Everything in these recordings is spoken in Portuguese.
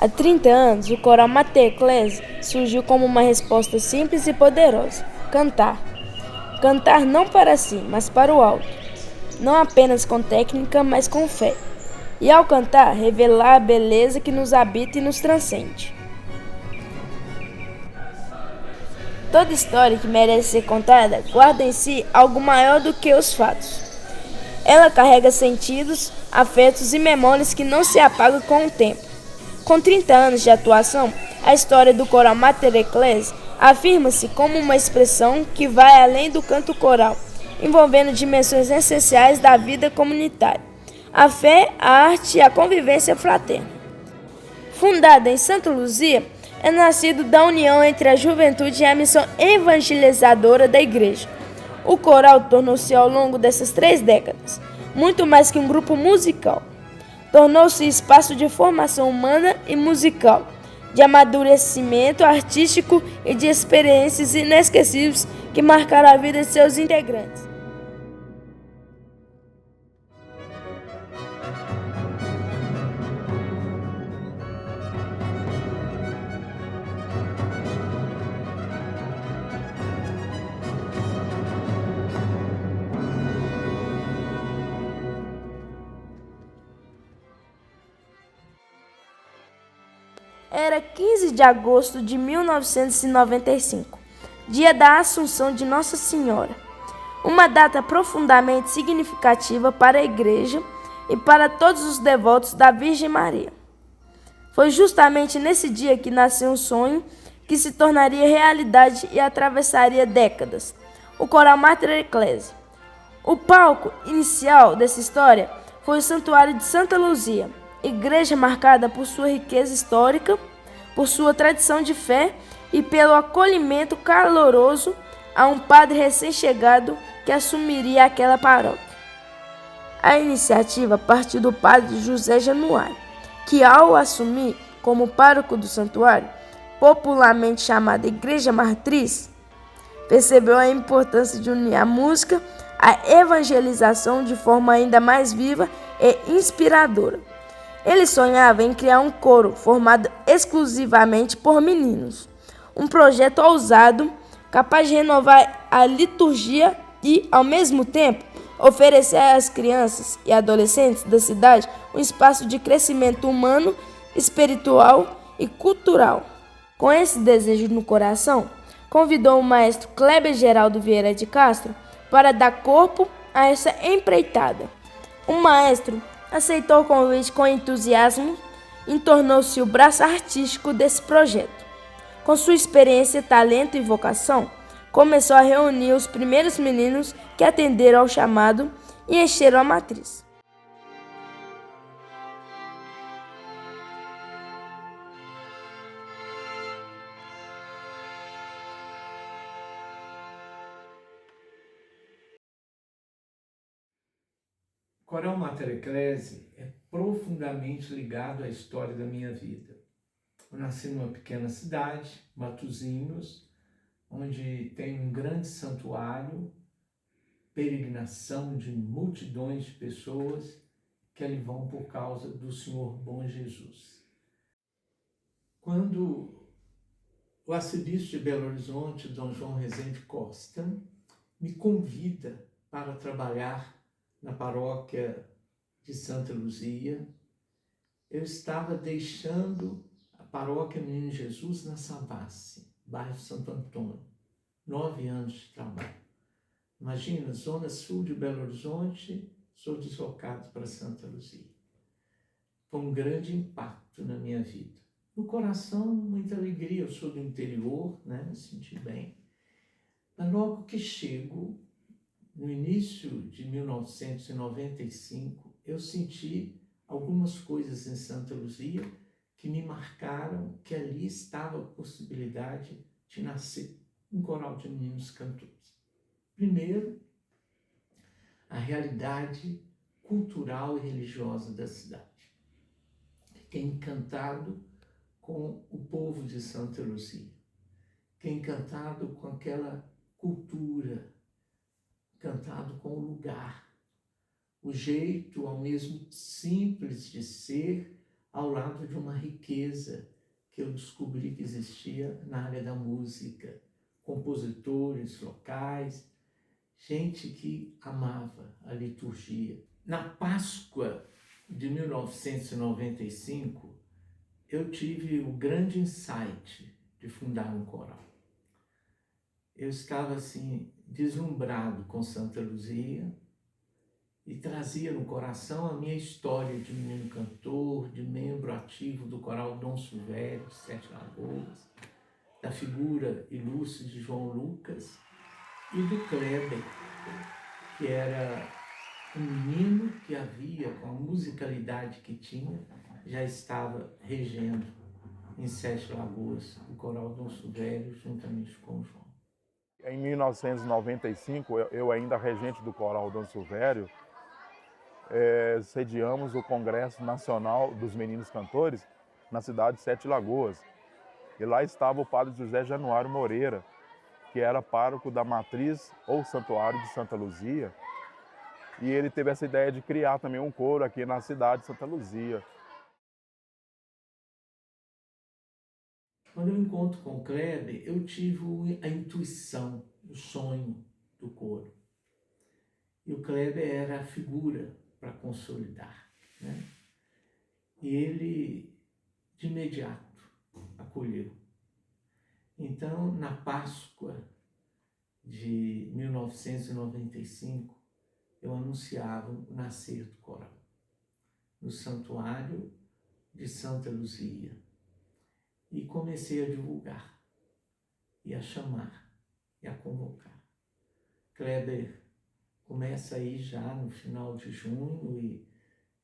Há 30 anos, o coral Mater Ecclesiae surgiu como uma resposta simples e poderosa: cantar. Cantar não para si, mas para o alto. Não apenas com técnica, mas com fé. E ao cantar, revelar a beleza que nos habita e nos transcende. Toda história que merece ser contada guarda em si algo maior do que os fatos. Ela carrega sentidos, afetos e memórias que não se apagam com o tempo. Com 30 anos de atuação, a história do coral Mater Ecclesiae afirma-se como uma expressão que vai além do canto coral, envolvendo dimensões essenciais da vida comunitária: a fé, a arte e a convivência fraterna. Fundada em Santa Luzia, é nascido da união entre a juventude e a missão evangelizadora da Igreja. O coral tornou-se ao longo dessas 3 décadas muito mais que um grupo musical. Tornou-se espaço de formação humana e musical, de amadurecimento artístico e de experiências inesquecíveis que marcaram a vida de seus integrantes. Era 15 de agosto de 1995, dia da Assunção de Nossa Senhora, uma data profundamente significativa para a Igreja e para todos os devotos da Virgem Maria. Foi justamente nesse dia que nasceu um sonho que se tornaria realidade e atravessaria décadas: o coral Mater Ecclesiae. O palco inicial dessa história foi o Santuário de Santa Luzia, igreja marcada por sua riqueza histórica, por sua tradição de fé e pelo acolhimento caloroso a um padre recém-chegado que assumiria aquela paróquia. A iniciativa partiu do padre José Januário, que ao assumir como pároco do santuário, popularmente chamada Igreja Matriz, percebeu a importância de unir a música à evangelização de forma ainda mais viva e inspiradora. Ele sonhava em criar um coro formado exclusivamente por meninos, um projeto ousado, capaz de renovar a liturgia e, ao mesmo tempo, oferecer às crianças e adolescentes da cidade um espaço de crescimento humano, espiritual e cultural. Com esse desejo no coração, convidou o maestro Kleber Geraldo Vieira de Castro para dar corpo a essa empreitada. O maestro aceitou o convite com entusiasmo e tornou-se o braço artístico desse projeto. Com sua experiência, talento e vocação, começou a reunir os primeiros meninos que atenderam ao chamado e encheram a matriz. O coral Mater Ecclesiae é profundamente ligado à história da minha vida. Eu nasci numa pequena cidade, Matosinhos, onde tem um grande santuário, peregrinação de multidões de pessoas que ali vão por causa do Senhor Bom Jesus. Quando o arcebispo de Belo Horizonte, Dom João Rezende Costa, me convida para trabalhar na paróquia de Santa Luzia, eu estava deixando a paróquia Menino Jesus na Savassi, bairro Santo Antônio. 9 anos de trabalho. Imagina, zona sul de Belo Horizonte, sou deslocado para Santa Luzia. Foi um grande impacto na minha vida. No coração, muita alegria. Eu sou do interior, né? Me senti bem. Mas logo que chego, no início de 1995, eu senti algumas coisas em Santa Luzia que me marcaram que ali estava a possibilidade de nascer um coral de meninos cantores. Primeiro, a realidade cultural e religiosa da cidade. Fiquei encantado com o povo de Santa Luzia. Fiquei encantado com aquela cultura, encantado com o lugar, o jeito ao mesmo simples de ser, ao lado de uma riqueza que eu descobri que existia na área da música. Compositores locais, gente que amava a liturgia. Na Páscoa de 1995, eu tive o grande insight de fundar um coral. Eu estava assim, deslumbrado com Santa Luzia e trazia no coração a minha história de menino cantor, de membro ativo do coral Dom Silvério, de Sete Lagoas, da figura ilustre de João Lucas e do Kleber, que era um menino que havia, com a musicalidade que tinha, já estava regendo em Sete Lagoas o coral Dom Silvério, juntamente com o João. Em 1995, eu ainda regente do coral Dom Silvério, sediamos o Congresso Nacional dos Meninos Cantores na cidade de Sete Lagoas. E lá estava o padre José Januário Moreira, que era pároco da matriz ou santuário de Santa Luzia. E ele teve essa ideia de criar também um coro aqui na cidade de Santa Luzia. Quando eu encontro com o Kleber, eu tive a intuição, o sonho do coro. E o Kleber era a figura para consolidar, né? E ele, de imediato, acolheu. Então, na Páscoa de 1995, eu anunciava o nascer do coral, no santuário de Santa Luzia. E comecei a divulgar, e a chamar, e a convocar. Kleber começa aí já no final de junho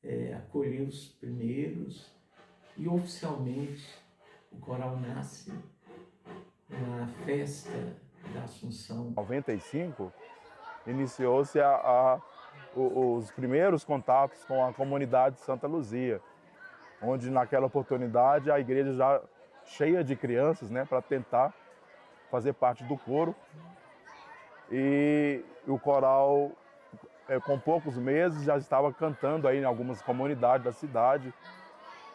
e acolheu os primeiros, e oficialmente o coral nasce na festa da Assunção. Em 95, iniciou-se os primeiros contatos com a comunidade de Santa Luzia, onde naquela oportunidade a igreja já cheia de crianças, né, para tentar fazer parte do coro. E o coral, com poucos meses, já estava cantando aí em algumas comunidades da cidade.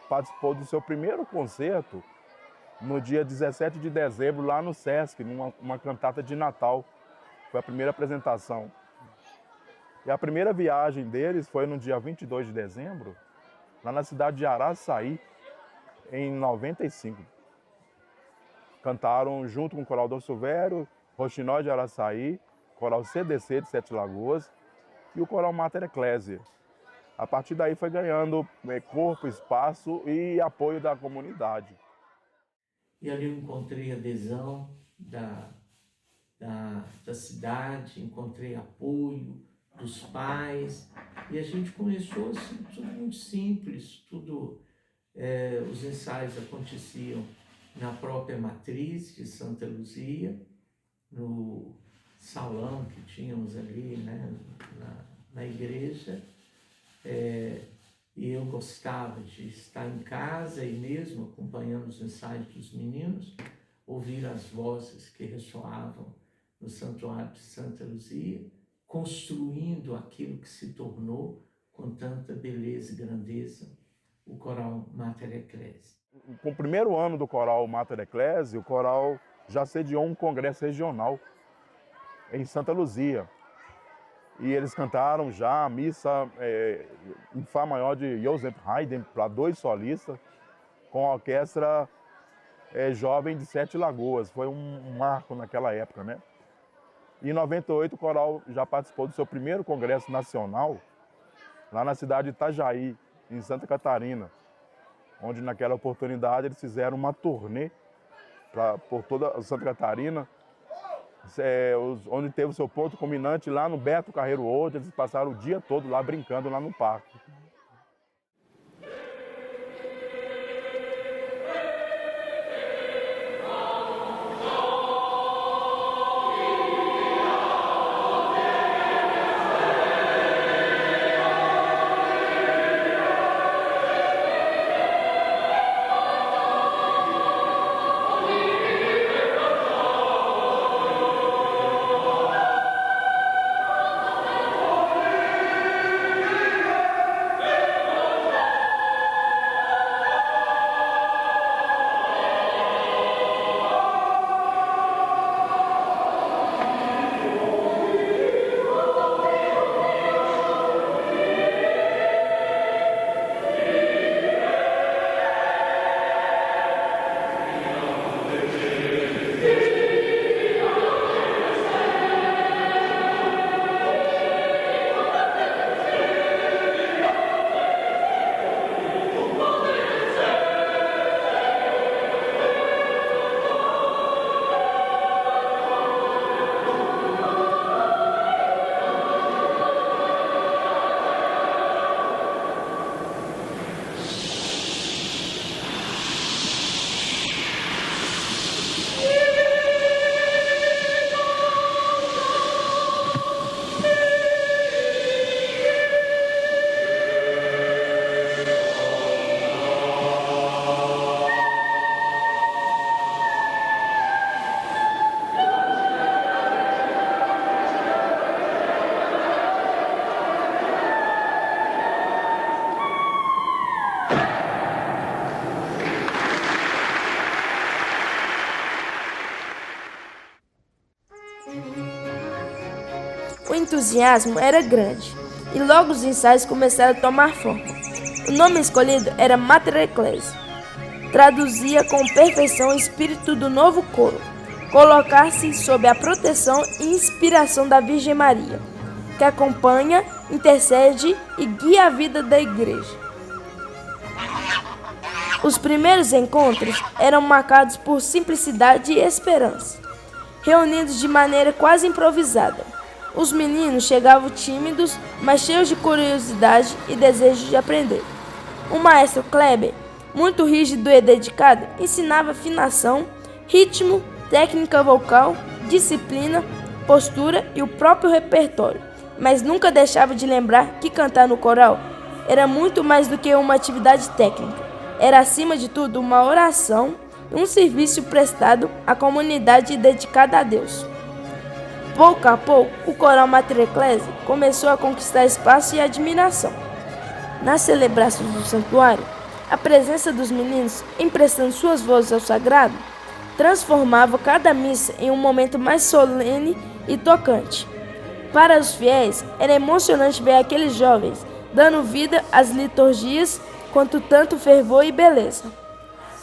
Participou do seu primeiro concerto no dia 17 de dezembro, lá no Sesc, numa cantata de Natal. Foi a primeira apresentação. E a primeira viagem deles foi no dia 22 de dezembro, lá na cidade de Araçaí, em 95. Cantaram junto com o coral Dom Silvério, Roxinol de Araçaí, coral CDC de Sete Lagoas e o coral Mater Ecclesiae. A partir daí foi ganhando corpo, espaço e apoio da comunidade. E ali eu encontrei adesão da cidade, encontrei apoio dos pais, e a gente começou assim, tudo muito simples, os ensaios aconteciam na própria matriz de Santa Luzia, no salão que tínhamos ali, né, na igreja, e eu gostava de estar em casa e mesmo acompanhando os ensaios dos meninos, ouvir as vozes que ressoavam no santuário de Santa Luzia, construindo aquilo que se tornou, com tanta beleza e grandeza, o coral Mater Ecclesiae. Com o primeiro ano do coral Mater Ecclesiae, o coral já sediou um congresso regional em Santa Luzia. E eles cantaram já a missa em Fá maior de Joseph Haydn para 2 solistas, com a orquestra jovem de Sete Lagoas. Foi um marco naquela época, né? E em 98 o coral já participou do seu primeiro congresso nacional, lá na cidade de Itajaí, em Santa Catarina, onde naquela oportunidade eles fizeram uma turnê por toda Santa Catarina, onde teve o seu ponto culminante lá no Beto Carreiro World. Eles passaram o dia todo lá brincando lá no parque. O entusiasmo era grande e logo os ensaios começaram a tomar forma. O nome escolhido era Mater Ecclesiae. Traduzia com perfeição o espírito do novo coro, colocar-se sob a proteção e inspiração da Virgem Maria, que acompanha, intercede e guia a vida da igreja. Os primeiros encontros eram marcados por simplicidade e esperança, reunidos de maneira quase improvisada. Os meninos chegavam tímidos, mas cheios de curiosidade e desejo de aprender. O maestro Kleber, muito rígido e dedicado, ensinava afinação, ritmo, técnica vocal, disciplina, postura e o próprio repertório, mas nunca deixava de lembrar que cantar no coral era muito mais do que uma atividade técnica. Era, acima de tudo, uma oração e um serviço prestado à comunidade e dedicado a Deus. Pouco a pouco, o coral Mater Ecclesiae começou a conquistar espaço e admiração. Nas celebrações do santuário, a presença dos meninos, emprestando suas vozes ao sagrado, transformava cada missa em um momento mais solene e tocante. Para os fiéis, era emocionante ver aqueles jovens dando vida às liturgias com tanto fervor e beleza.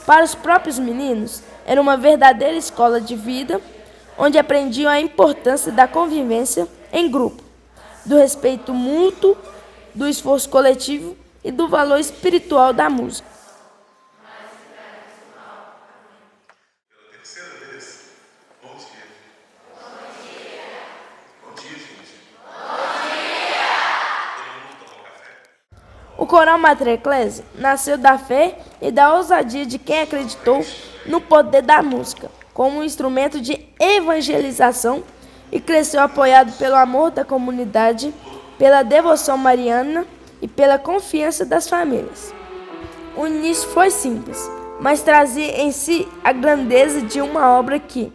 Para os próprios meninos, era uma verdadeira escola de vida, onde aprendiam a importância da convivência em grupo, do respeito mútuo, do esforço coletivo e do valor espiritual da música. Pela terceira vez, bom dia. Bom dia, gente. Todo mundo tomou café? O coral Mater Ecclesiae nasceu da fé e da ousadia de quem acreditou no poder da música como um instrumento de evangelização e cresceu apoiado pelo amor da comunidade, pela devoção mariana e pela confiança das famílias. O início foi simples, mas trazia em si a grandeza de uma obra que,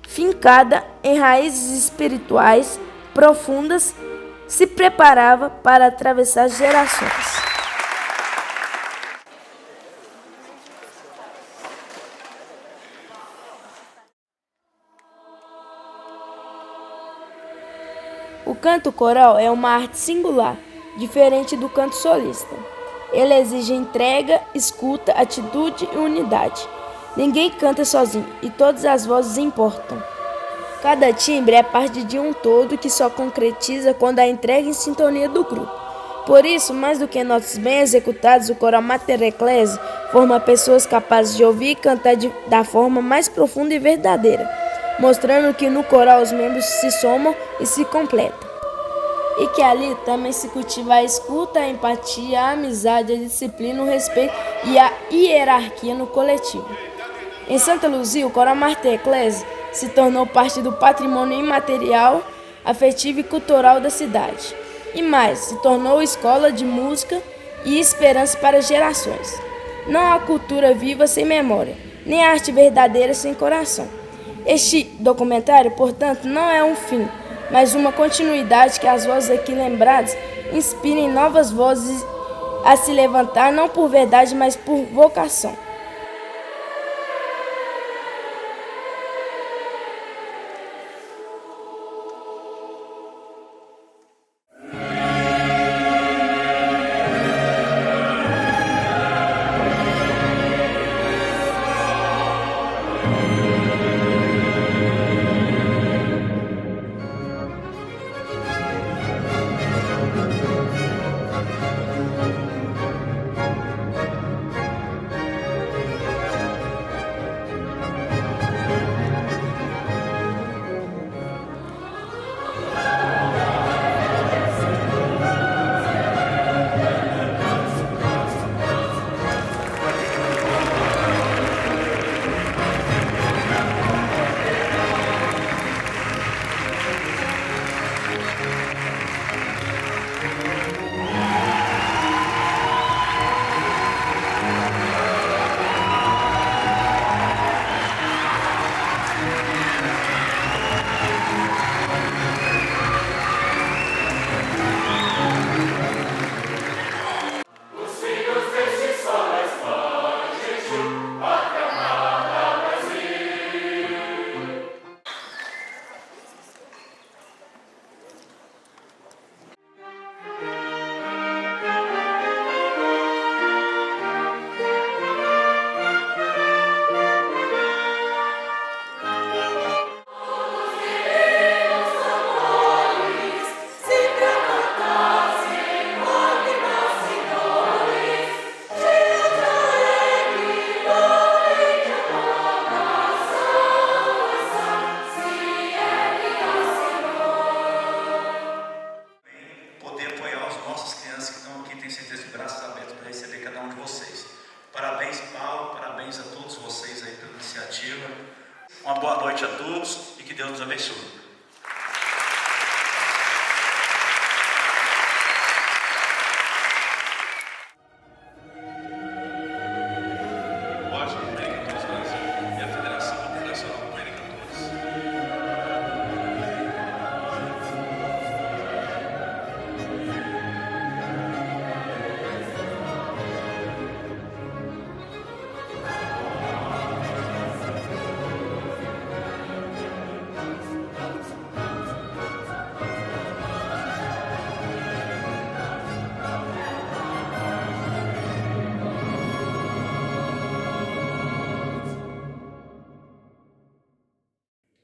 fincada em raízes espirituais profundas, se preparava para atravessar gerações. O canto coral é uma arte singular, diferente do canto solista. Ele exige entrega, escuta, atitude e unidade. Ninguém canta sozinho e todas as vozes importam. Cada timbre é parte de um todo que só concretiza quando há entrega em sintonia do grupo. Por isso, mais do que notas bem executadas, o coral Mater Ecclesiae forma pessoas capazes de ouvir e cantar da forma mais profunda e verdadeira, mostrando que no coral os membros se somam e se completam. E que ali também se cultiva a escuta, a empatia, a amizade, a disciplina, o respeito e a hierarquia no coletivo. Em Santa Luzia, o coral Mater Ecclesiae se tornou parte do patrimônio imaterial, afetivo e cultural da cidade. E mais, se tornou escola de música e esperança para gerações. Não há cultura viva sem memória, nem arte verdadeira sem coração. Este documentário, portanto, não é um fim, mas uma continuidade que as vozes aqui lembradas inspirem novas vozes a se levantar não por verdade, mas por vocação. Parabéns, Paulo, parabéns a todos vocês aí pela iniciativa. Uma boa noite a todos e que Deus nos abençoe.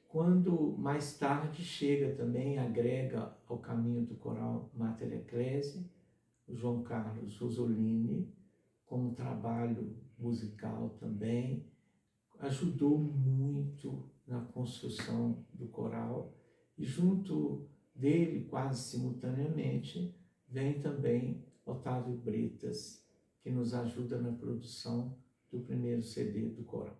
Quando mais tarde chega também, agrega ao caminho do coral Mater Ecclesiae, o João Carlos Rosolini, com um trabalho musical também, ajudou muito na construção do coral, e junto dele, quase simultaneamente, vem também Otávio Bretas, que nos ajuda na produção do primeiro CD do coral.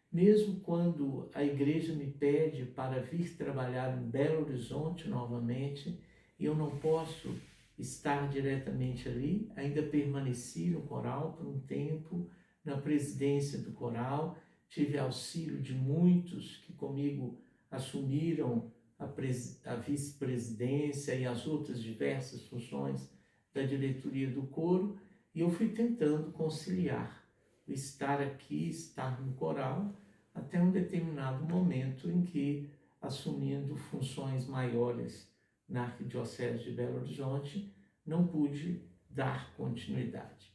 Mesmo quando a igreja me pede para vir trabalhar em Belo Horizonte novamente, e eu não posso estar diretamente ali, ainda permaneci no coral por um tempo, na presidência do coral, tive auxílio de muitos que comigo assumiram a vice-presidência e as outras diversas funções da diretoria do coro, e eu fui tentando conciliar o estar aqui, estar no coral, até um determinado momento em que, assumindo funções maiores na Arquidiocese de Belo Horizonte, não pude dar continuidade.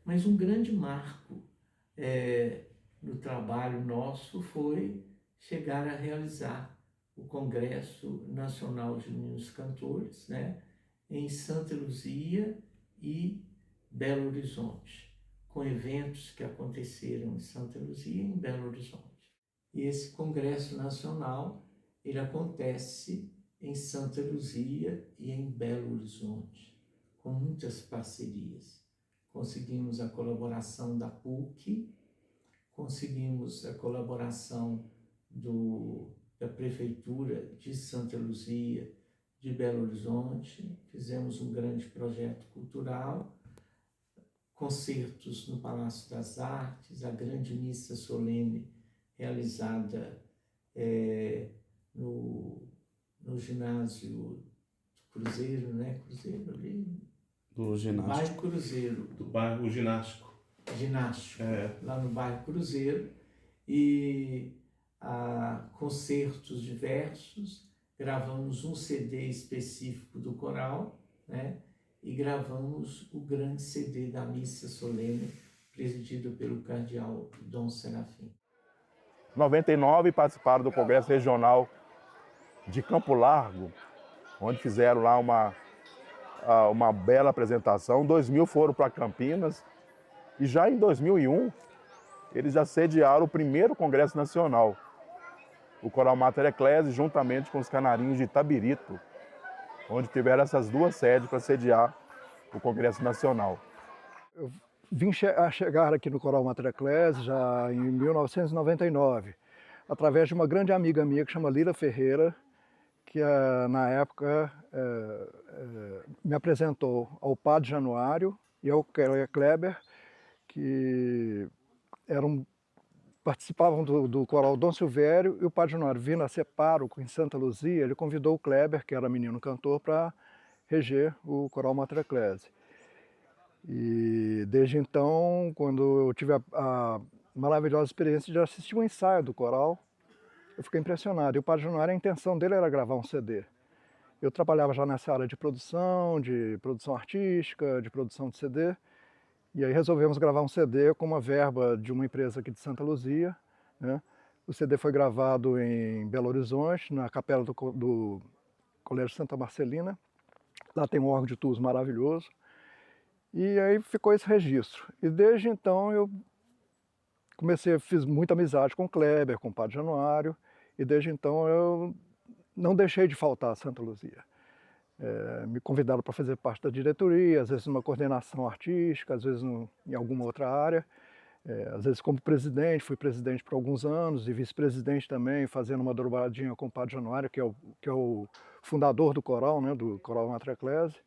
Mas um grande marco no trabalho nosso foi chegar a realizar o Congresso Nacional de Meninos Cantores, né, em Santa Luzia e Belo Horizonte, com eventos que aconteceram em Santa Luzia e em Belo Horizonte. E esse Congresso Nacional, ele acontece em Santa Luzia e em Belo Horizonte, com muitas parcerias. Conseguimos a colaboração da PUC, conseguimos a colaboração da Prefeitura de Santa Luzia, de Belo Horizonte, fizemos um grande projeto cultural, concertos no Palácio das Artes, a grande missa solene realizada no ginásio do Cruzeiro, né? Cruzeiro ali. Do ginásio. Bairro Cruzeiro. Do bairro Ginástico. Ginástico, lá no bairro Cruzeiro. E concertos diversos, gravamos um CD específico do coral, né? E gravamos o grande CD da missa solene, presidido pelo cardeal Dom Serafim. Em 99 participaram do Congresso Regional de Campo Largo, onde fizeram lá uma bela apresentação. Em 2000 foram para Campinas e já em 2001 eles já sediaram o primeiro Congresso Nacional, o Coral Mater Ecclesiae, juntamente com os Canarinhos de Itabirito. onde tiveram essas duas sedes para sediar o Congresso Nacional. Eu vim a chegar aqui no Coral Mater Ecclesiae já em 1999, através de uma grande amiga minha que chama Lila Ferreira, que na época me apresentou ao Padre Januário e ao Kleber, que participavam do coral Dom Silvério, e o Padre Januário, vindo a ser pároco em Santa Luzia, ele convidou o Kleber, que era menino cantor, para reger o Coral Mater Ecclesiae. E desde então, quando eu tive a maravilhosa experiência de assistir um ensaio do coral, eu fiquei impressionado. E o Padre Januário, a intenção dele era gravar um CD. Eu trabalhava já nessa área de produção artística, de produção de CD, e aí resolvemos gravar um CD com uma verba de uma empresa aqui de Santa Luzia, né? O CD foi gravado em Belo Horizonte, na capela do Colégio Santa Marcelina. Lá tem um órgão de tubos maravilhoso. E aí ficou esse registro. E desde então eu fiz muita amizade com o Kleber, com o Padre Januário, e desde então eu não deixei de faltar a Santa Luzia. Me convidaram para fazer parte da diretoria, às vezes numa coordenação artística, às vezes em alguma outra área. Às vezes como presidente, fui presidente por alguns anos e vice-presidente também, fazendo uma dobradinha com o Padre Januário, que é o fundador do coral, né, do Coral Mater Ecclesiae.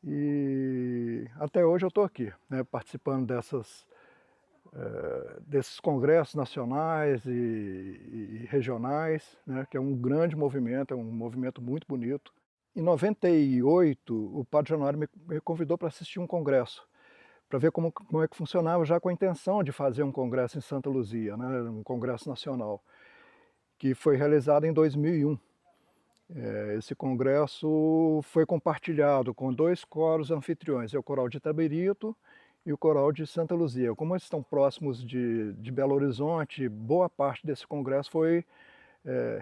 E até hoje eu estou aqui, né, participando desses congressos nacionais e regionais, né, que é um grande movimento, é um movimento muito bonito. Em 98, o Padre Januário me convidou para assistir um congresso, para ver como é que funcionava, já com a intenção de fazer um congresso em Santa Luzia, né, um congresso nacional, que foi realizado em 2001. Esse congresso foi compartilhado com dois coros anfitriões, o Coral de Itabirito e o Coral de Santa Luzia. Como eles estão próximos de Belo Horizonte, boa parte desse congresso foi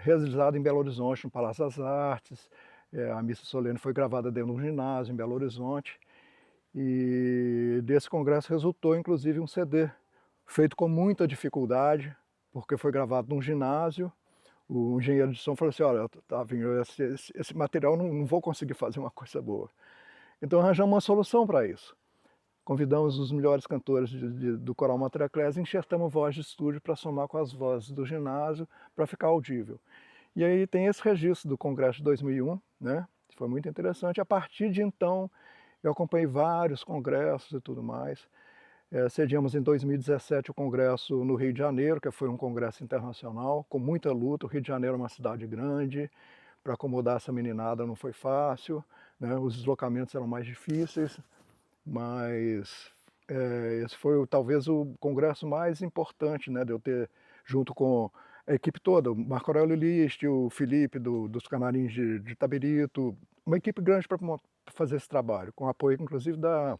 realizado em Belo Horizonte, no Palácio das Artes. A missa solene foi gravada dentro de um ginásio em Belo Horizonte. E desse congresso resultou, inclusive, um CD, feito com muita dificuldade, porque foi gravado num ginásio. O engenheiro de som falou assim, olha, Tavinho, esse material não vou conseguir fazer uma coisa boa. Então arranjamos uma solução para isso. Convidamos os melhores cantores do Coral Mater Ecclesiae e enxertamos voz de estúdio para somar com as vozes do ginásio para ficar audível. E aí tem esse registro do Congresso de 2001, né? Foi muito interessante. A partir de então, eu acompanhei vários congressos e tudo mais. Sediamos em 2017 o congresso no Rio de Janeiro, que foi um congresso internacional, com muita luta. O Rio de Janeiro é uma cidade grande, para acomodar essa meninada não foi fácil, né? Os deslocamentos eram mais difíceis, mas esse foi talvez o congresso mais importante, né, de eu ter, junto com a equipe toda, o Marco Aurélio List, o Felipe dos Canarins de Itabirito, uma equipe grande para fazer esse trabalho, com apoio inclusive da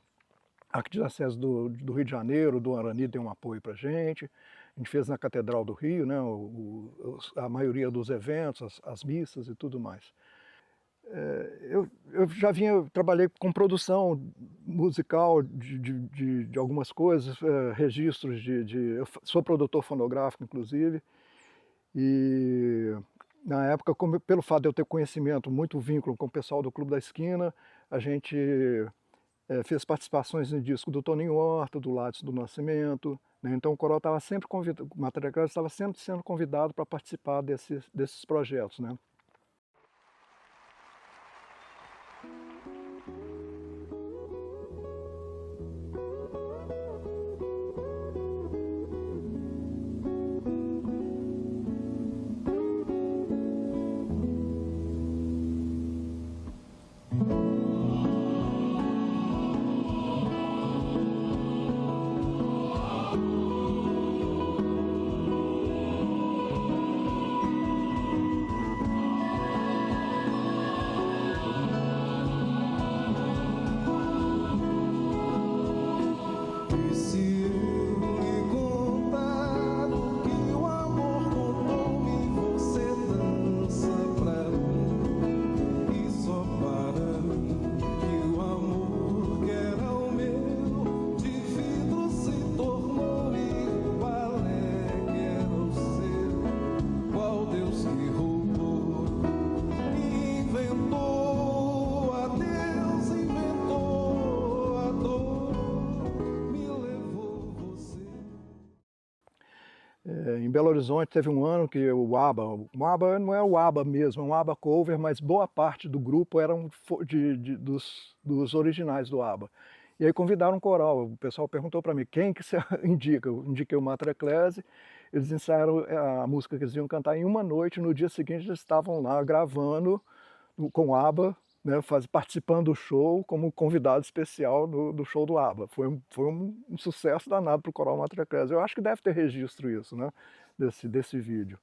Arquidiocese do Rio de Janeiro, do Arani deu um apoio para a gente fez na Catedral do Rio, né, a maioria dos eventos, as missas e tudo mais. Eu trabalhei com produção musical de algumas coisas, registros eu sou produtor fonográfico, inclusive, e na época, pelo fato de eu ter conhecimento, muito vínculo com o pessoal do Clube da Esquina, a gente fez participações em disco do Toninho Horta, do Látis do Nascimento, né? Então o coral estava sempre convidado, o Mater Ecclesiae estava sempre sendo convidado para participar desses projetos, né? Belo Horizonte teve um ano que o ABBA não é o ABBA mesmo, é um ABBA cover, mas boa parte do grupo eram dos originais do ABBA. E aí convidaram um coral, o pessoal perguntou para mim, quem que você indica? Eu indiquei o Mater Ecclesiae, eles ensaiaram a música que eles iam cantar em uma noite, no dia seguinte eles estavam lá gravando com o ABBA, né, participando do show como convidado especial do show do ABBA. Foi um sucesso danado para o coral Mater Ecclesiae. Eu acho que deve ter registro isso, né, desse vídeo.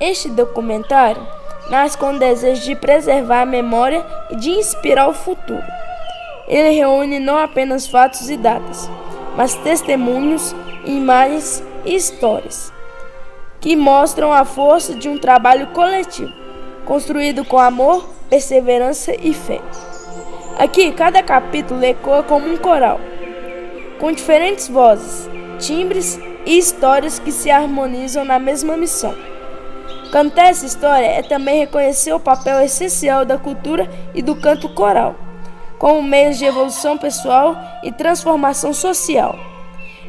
Este documentário nasce com o desejo de preservar a memória e de inspirar o futuro. Ele reúne não apenas fatos e datas, mas testemunhos, imagens e histórias, que mostram a força de um trabalho coletivo, construído com amor, perseverança e fé. Aqui, cada capítulo ecoa como um coral, com diferentes vozes, timbres e histórias que se harmonizam na mesma missão. Cantar essa história é também reconhecer o papel essencial da cultura e do canto coral, como meios de evolução pessoal e transformação social.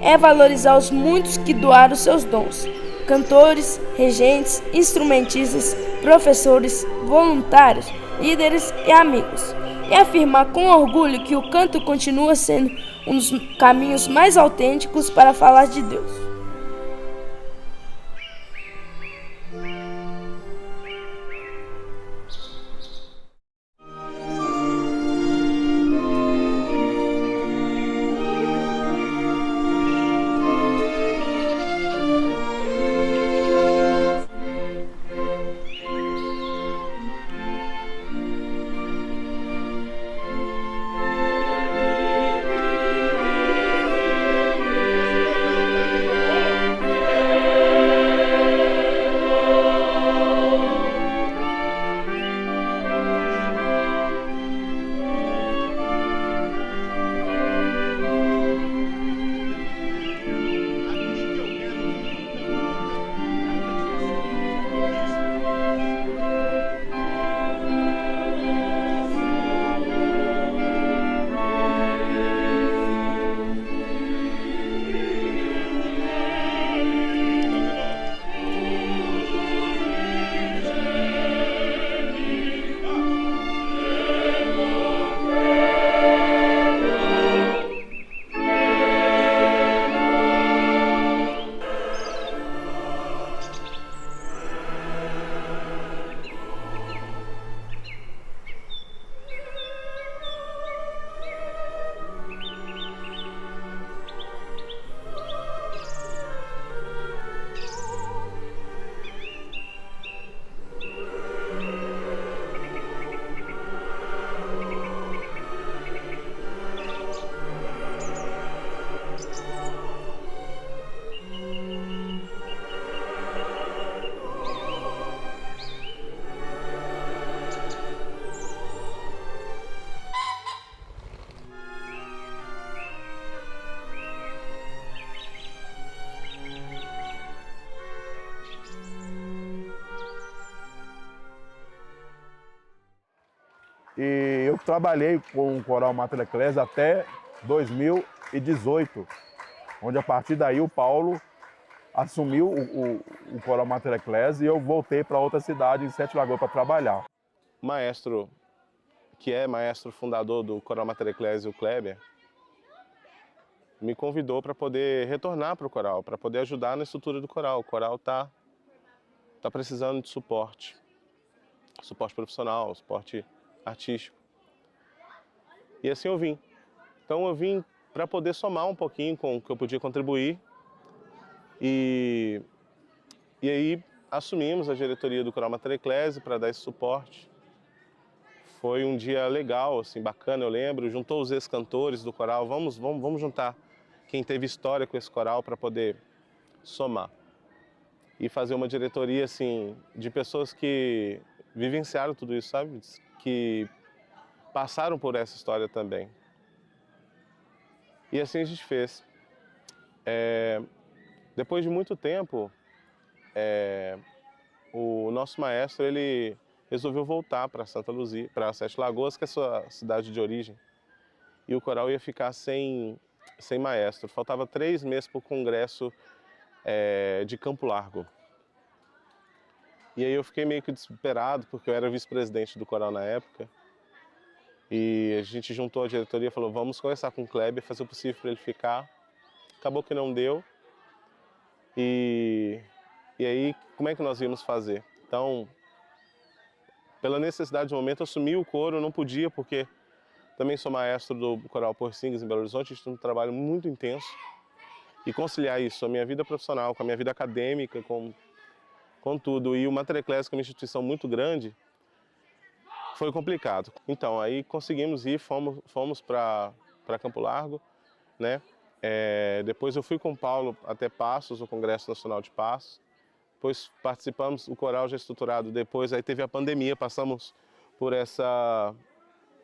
É valorizar os muitos que doaram seus dons, cantores, regentes, instrumentistas, professores, voluntários, líderes e amigos, e afirmar com orgulho que o canto continua sendo um dos caminhos mais autênticos para falar de Deus. E eu trabalhei com o Coral Mater Ecclesiae até 2018, onde a partir daí o Paulo assumiu o Coral Mater Ecclesiae e eu voltei para outra cidade, em Sete Lagoas, para trabalhar. O maestro, que é maestro fundador do Coral Mater Ecclesiae, o Kleber, me convidou para poder retornar para o coral, para poder ajudar na estrutura do coral. O coral tá precisando de suporte profissional, suporte artístico. E assim eu vim. Então eu vim para poder somar um pouquinho com o que eu podia contribuir. E aí assumimos a diretoria do Coral Mater Ecclesiae para dar esse suporte. Foi um dia legal, assim, bacana, eu lembro. Juntou os ex-cantores do coral, vamos juntar quem teve história com esse coral para poder somar. E fazer uma diretoria, assim, de pessoas que vivenciaram tudo isso, sabe? Que passaram por essa história também. E assim a gente fez. Depois de muito tempo, o nosso maestro, ele resolveu voltar para Santa Luzia, para Sete Lagoas, que é a sua cidade de origem. E o coral ia ficar sem maestro. Faltava 3 meses para o congresso de Campo Largo. E aí eu fiquei meio que desesperado, porque eu era vice-presidente do coral na época. E a gente juntou a diretoria e falou, vamos conversar com o Kleber, fazer o possível para ele ficar. Acabou que não deu. E aí, como é que nós íamos fazer? Então, pela necessidade do momento, eu assumi o coro, eu não podia, porque também sou maestro do Coral Porsingos em Belo Horizonte, a gente tem um trabalho muito intenso. E conciliar isso, a minha vida profissional, com a minha vida acadêmica, com tudo, e o Mater Ecclesiae, que é uma instituição muito grande, foi complicado. Então, aí conseguimos ir, fomos para Campo Largo, né? Depois eu fui com o Paulo até Passos, no Congresso Nacional de Passos. Depois participamos, o coral já estruturado depois, aí teve a pandemia, passamos por essa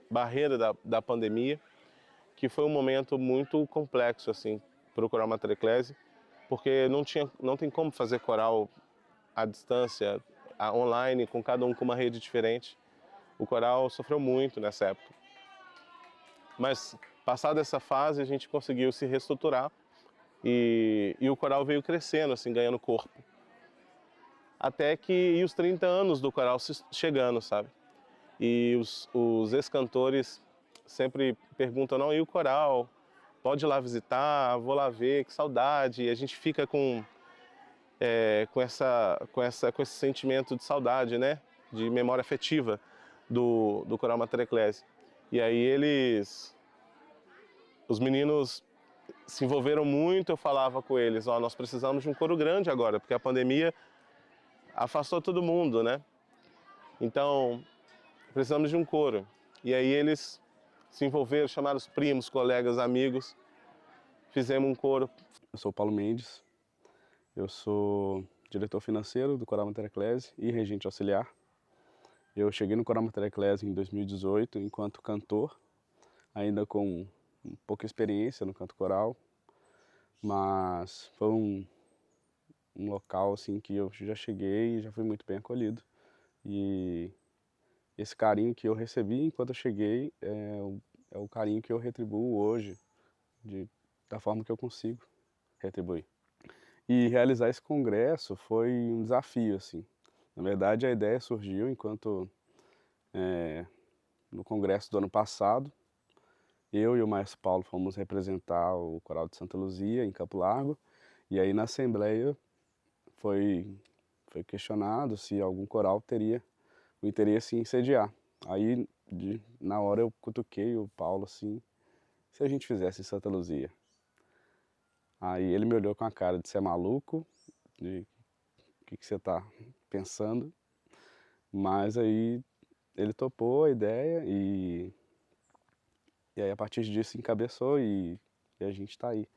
barreira da pandemia, que foi um momento muito complexo, assim, para o Coral Mater Ecclesiae, porque não tem como fazer coral à distância, online, com cada um com uma rede diferente. O coral sofreu muito nessa época. Mas, passada essa fase, a gente conseguiu se reestruturar e o coral veio crescendo, assim, ganhando corpo. Até que os 30 anos do coral chegando, sabe? E os ex-cantores sempre perguntam, não, e o coral? Pode ir lá visitar, vou lá ver, que saudade. E a gente fica com esse sentimento de saudade, né? De memória afetiva do Coral Mater Ecclesiae. E aí os meninos se envolveram muito, eu falava com eles, nós precisamos de um coro grande agora, porque a pandemia afastou todo mundo, né? Então, precisamos de um coro. E aí eles se envolveram, chamaram os primos, colegas, amigos, fizemos um coro. Eu sou Paulo Mendes, eu sou diretor financeiro do Coral Mater Ecclesiae e regente auxiliar. Eu cheguei no Coral Mater Ecclesiae em 2018 enquanto cantor, ainda com pouca experiência no canto coral, mas foi um local assim, que eu já cheguei e já fui muito bem acolhido. E esse carinho que eu recebi enquanto eu cheguei é o carinho que eu retribuo hoje, da forma que eu consigo retribuir. E realizar esse congresso foi um desafio, assim. Na verdade, a ideia surgiu enquanto, no congresso do ano passado, eu e o maestro Paulo fomos representar o Coral de Santa Luzia, em Campo Largo, e aí na Assembleia foi questionado se algum coral teria o interesse em sediar. Aí, na hora, eu cutuquei o Paulo assim, se a gente fizesse em Santa Luzia. Aí ele me olhou com a cara de ser maluco, de o que você está pensando, mas aí ele topou a ideia e aí a partir disso encabeçou e a gente está aí,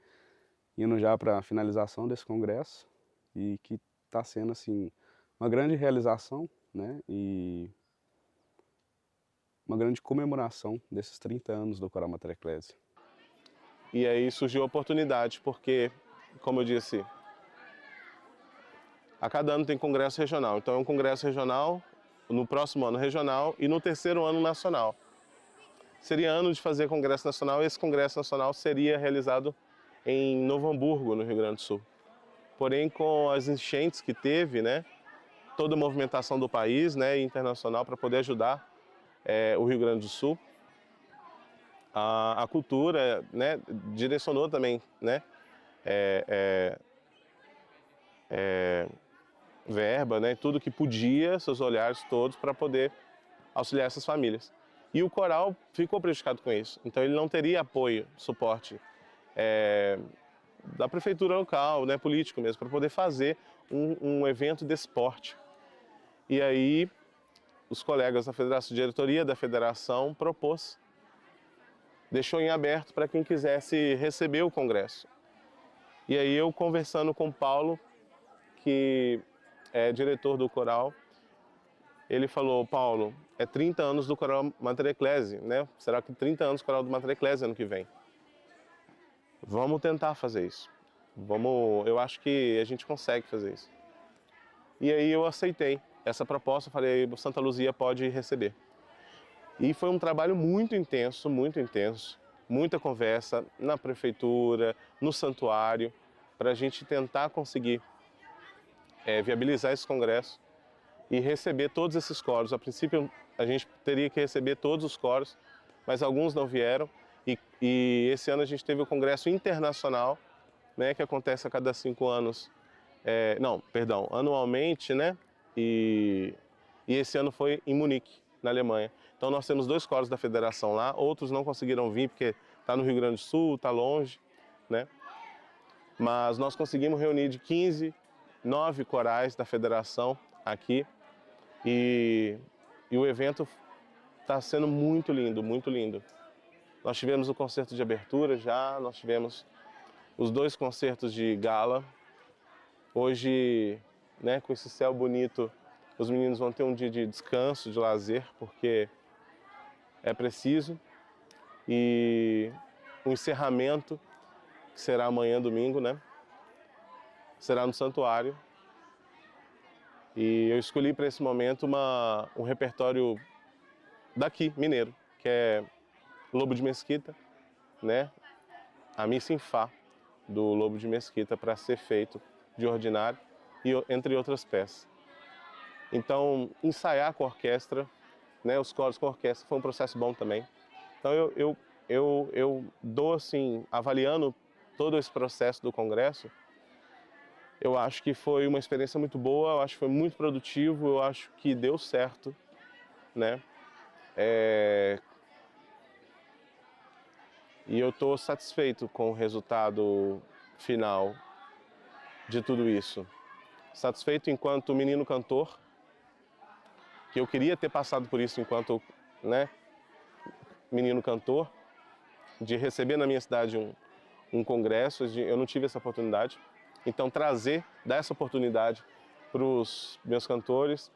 indo já para a finalização desse congresso e que está sendo assim uma grande realização, né, e uma grande comemoração desses 30 anos do Coral Mater Ecclesiae. E aí surgiu a oportunidade, porque, como eu disse, a cada ano tem congresso regional. Então é um congresso regional, no próximo ano regional e no terceiro ano nacional. seria ano de fazer Congresso Nacional, e esse Congresso Nacional seria realizado em Novo Hamburgo, no Rio Grande do Sul. Porém, com as enchentes que teve, né, toda a movimentação do país, né, internacional, para poder ajudar o Rio Grande do Sul, a cultura, né, direcionou também, né, verba, né, tudo que podia, seus olhares todos, para poder auxiliar essas famílias. E o coral ficou prejudicado com isso, então ele não teria apoio, suporte da prefeitura local, né, político mesmo, para poder fazer um evento desse porte. E aí os colegas da federação, diretoria da federação deixou em aberto para quem quisesse receber o congresso. E aí eu conversando com o Paulo, que é diretor do coral, ele falou: Paulo, é 30 anos do coral Mater Ecclesiae, né? Será que 30 anos do coral do Mater Ecclesiae ano que vem? Vamos tentar fazer isso. Eu acho que a gente consegue fazer isso. E aí eu aceitei essa proposta, falei: Santa Luzia pode receber. E foi um trabalho muito intenso, muita conversa na prefeitura, no santuário, para a gente tentar conseguir viabilizar esse congresso e receber todos esses coros. A princípio, a gente teria que receber todos os coros, mas alguns não vieram. E esse ano a gente teve o congresso internacional, né, que acontece a cada 5 anos, anualmente, né? E esse ano foi em Munique, na Alemanha. Então nós temos 2 coros da federação lá, outros não conseguiram vir porque está no Rio Grande do Sul, está longe, né? Mas nós conseguimos reunir de 15, 9 corais da federação aqui e o evento está sendo muito lindo, muito lindo. Nós tivemos o concerto de abertura já, nós tivemos os 2 concertos de gala. Hoje, né, com esse céu bonito, os meninos vão ter um dia de descanso, de lazer, porque é preciso. E o encerramento, que será amanhã, domingo, né, será no santuário. E eu escolhi para esse momento um repertório daqui, mineiro, que é Lobo de Mesquita, né, a missa em Fá do Lobo de Mesquita, para ser feito de ordinário, e entre outras peças. Então, ensaiar com a orquestra, né, os coros com a orquestra, foi um processo bom também. Então, eu dou, assim, avaliando todo esse processo do congresso, eu acho que foi uma experiência muito boa, eu acho que foi muito produtivo, eu acho que deu certo, né? E eu estou satisfeito com o resultado final de tudo isso. Satisfeito enquanto menino cantor, que eu queria ter passado por isso enquanto, né, menino cantor, de receber na minha cidade um congresso, eu não tive essa oportunidade. Então dar essa oportunidade para os meus cantores,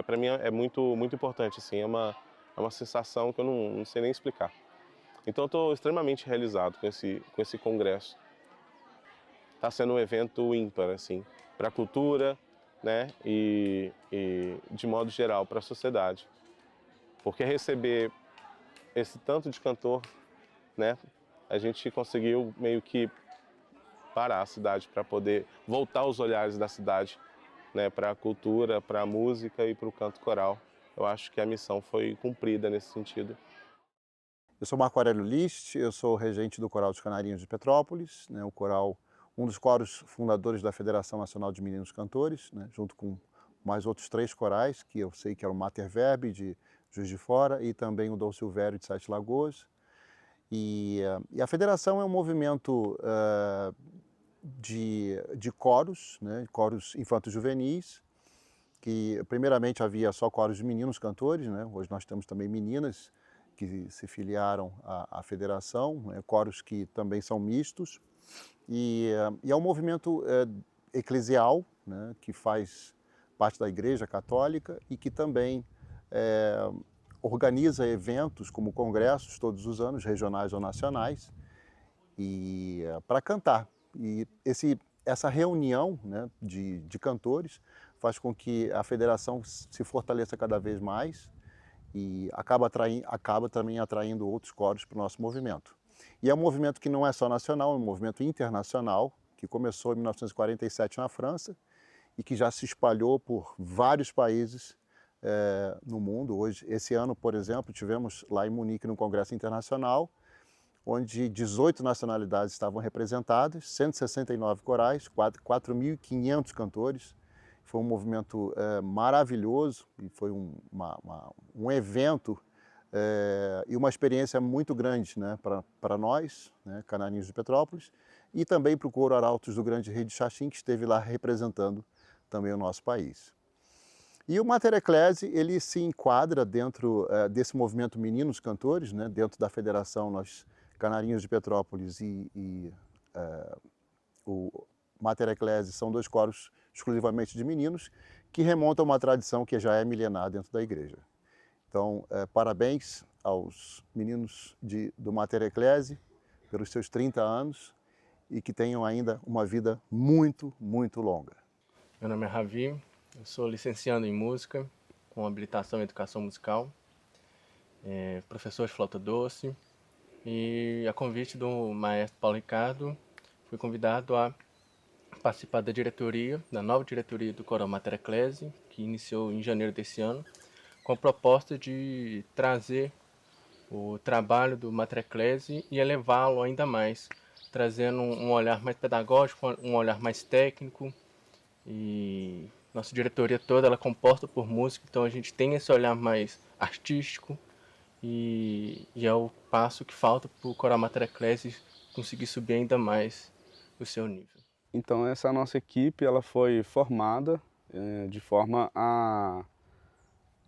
para mim é muito, muito importante, assim, é uma sensação que eu não sei nem explicar. Então eu estou extremamente realizado com esse congresso. Está sendo um evento ímpar, assim, para a cultura, né, e de modo geral para a sociedade. Porque receber esse tanto de cantor, né, a gente conseguiu meio que parar a cidade para poder voltar os olhares da cidade, né, para a cultura, para a música e para o canto coral. Eu acho que a missão foi cumprida nesse sentido. Eu sou Marco Aurélio List, eu sou regente do Coral dos Canarinhos de Petrópolis, né, o coral, um dos coros fundadores da Federação Nacional de Meninos Cantores, né, junto com mais outros 3 corais, que eu sei que eram o Mater Verbi de Juiz de Fora e também o Dom Silvério de Sete Lagoas. E a federação é um movimento de coros, né, coros infanto-juvenis, que primeiramente havia só coros de meninos cantores, né, hoje nós temos também meninas que se filiaram à federação, né, coros que também são mistos, e é um movimento eclesial, né, que faz parte da Igreja Católica e que também organiza eventos como congressos todos os anos, regionais ou nacionais, e para cantar. E essa reunião, né, de cantores faz com que a federação se fortaleça cada vez mais e acaba também atraindo outros coros para o nosso movimento. E é um movimento que não é só nacional, é um movimento internacional, que começou em 1947 na França e que já se espalhou por vários países no mundo. Hoje, esse ano, por exemplo, tivemos lá em Munique, no Congresso Internacional, onde 18 nacionalidades estavam representadas, 169 corais, 4.500 cantores. Foi um movimento maravilhoso e foi um evento e uma experiência muito grande, né, para nós, né, canarinhos de Petrópolis, e também para o coro Arautos do Grande Rei de Xaxim, que esteve lá representando também o nosso país. E o Mater Ecclesiae, ele se enquadra dentro desse movimento Meninos Cantores, né, dentro da federação nós, Canarinhos de Petrópolis e o Mater Ecclesiae são dois coros exclusivamente de meninos, que remontam a uma tradição que já é milenar dentro da igreja. Então, parabéns aos meninos do Mater Ecclesiae pelos seus 30 anos e que tenham ainda uma vida muito, muito longa. Meu nome é Ravi, eu sou licenciando em música, com habilitação em educação musical, professor de flauta doce, e a convite do maestro Paulo Ricardo, fui convidado a participar da diretoria, da nova diretoria do Coral Mater Ecclesiae, que iniciou em janeiro desse ano, com a proposta de trazer o trabalho do Mater Ecclesiae e elevá-lo ainda mais, trazendo um olhar mais pedagógico, um olhar mais técnico. E nossa diretoria toda ela é composta por músicos, então a gente tem esse olhar mais artístico e é o passo que falta para o Coral Mater Ecclesiae conseguir subir ainda mais o seu nível. Então essa nossa equipe ela foi formada de forma a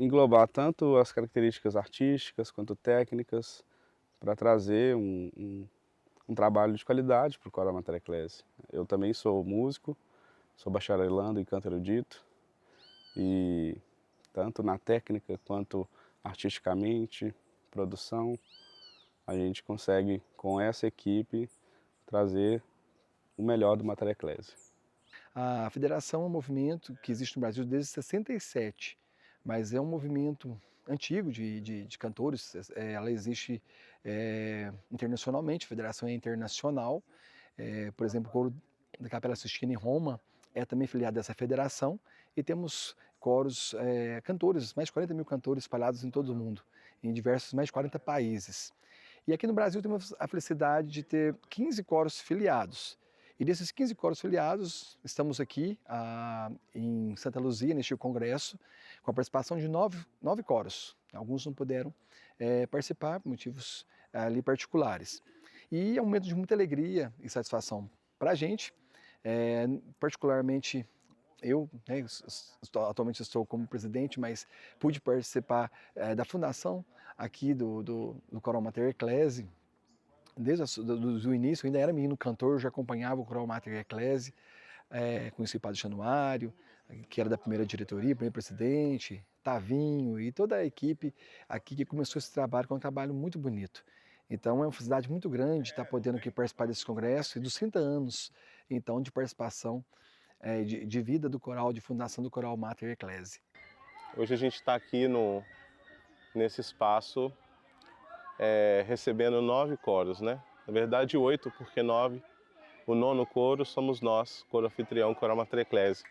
englobar tanto as características artísticas quanto técnicas para trazer um trabalho de qualidade para o Coral Mater Ecclesiae. Eu também sou músico, sou bacharelando em canto erudito e tanto na técnica quanto artisticamente, produção, a gente consegue com essa equipe trazer o melhor do Mater Ecclesiae. A federação é um movimento que existe no Brasil desde 67, mas é um movimento antigo de cantores. Ela existe internacionalmente, a federação é internacional. Por exemplo, o coro da Capela Sistina em Roma é também filiado dessa federação e temos coros, cantores, mais de 40 mil cantores espalhados em todo o mundo, em diversos, mais de 40 países. E aqui no Brasil temos a felicidade de ter 15 coros filiados. E desses 15 coros filiados, estamos aqui em Santa Luzia, neste congresso, com a participação de 9 coros. Alguns não puderam participar por motivos ali particulares. E é um momento de muita alegria e satisfação para a gente, particularmente eu, né, atualmente estou como presidente, mas pude participar da fundação aqui do Coral Mater Ecclesiae. Desde o início, eu ainda era menino cantor, já acompanhava o Coral Mater Ecclesiae, conheci o Padre Januário, que era da primeira diretoria, primeiro presidente, Tavinho e toda a equipe aqui que começou esse trabalho, que é um trabalho muito bonito. Então é uma felicidade muito grande estar podendo aqui participar desse congresso e dos 30 anos então de participação, de vida do coral, de fundação do Coral Mater Ecclesiae. Hoje a gente está aqui nesse espaço recebendo 9 coros, né? Na verdade 8, porque 9, o 9º coro somos nós, coro anfitrião Coral Mater Ecclesiae,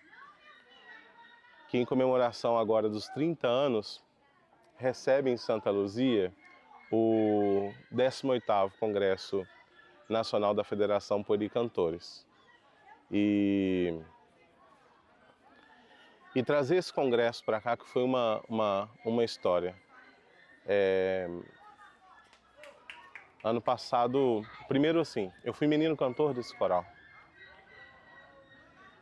que em comemoração agora dos 30 anos, recebe em Santa Luzia o 18º Congresso Nacional da Federação Pori Cantores. E trazer esse congresso para cá que foi uma história. Ano passado, primeiro assim, eu fui menino cantor desse coral.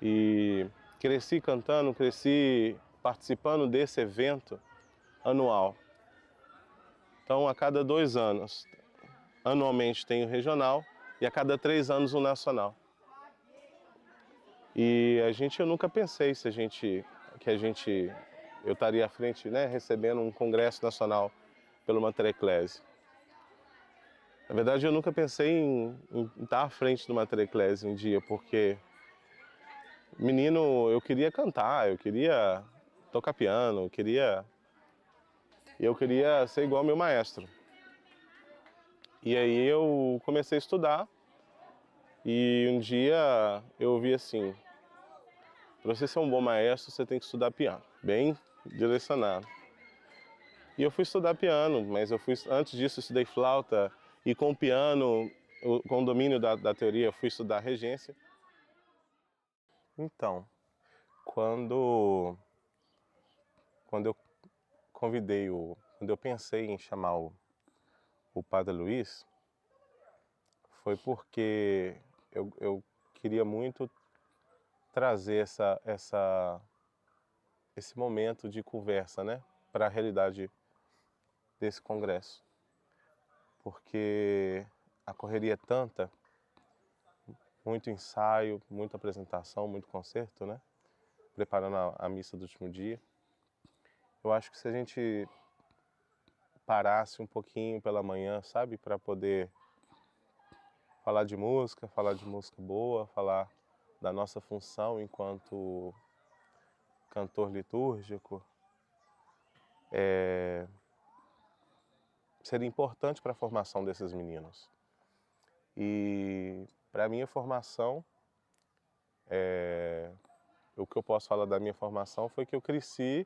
E cresci cantando, cresci participando desse evento anual. Então, a cada 2 anos, anualmente tem o regional e a cada 3 anos o nacional. E eu nunca pensei eu estaria à frente, né, recebendo um congresso nacional pelo Mater Ecclesiae. Na verdade, eu nunca pensei em estar à frente do Mater Ecclesiae um dia, porque menino, eu queria cantar, eu queria tocar piano, eu queria E eu queria ser igual ao meu maestro. E aí eu comecei a estudar. E um dia eu ouvi assim, para você ser um bom maestro, você tem que estudar piano, bem direcionado. E eu fui estudar piano, mas antes disso eu estudei flauta, e com o piano, com o domínio da teoria, eu fui estudar regência. Então, quando eu quando eu pensei em chamar o Padre Luiz, foi porque eu queria muito trazer esse momento de conversa, né, para a realidade desse congresso. Porque a correria é tanta, muito ensaio, muita apresentação, muito concerto, né, preparando a missa do último dia. Eu acho que se a gente parasse um pouquinho pela manhã, sabe, para poder falar de música boa, falar da nossa função enquanto cantor litúrgico, seria importante para a formação desses meninos. E para a minha formação, o que eu posso falar da minha formação foi que eu cresci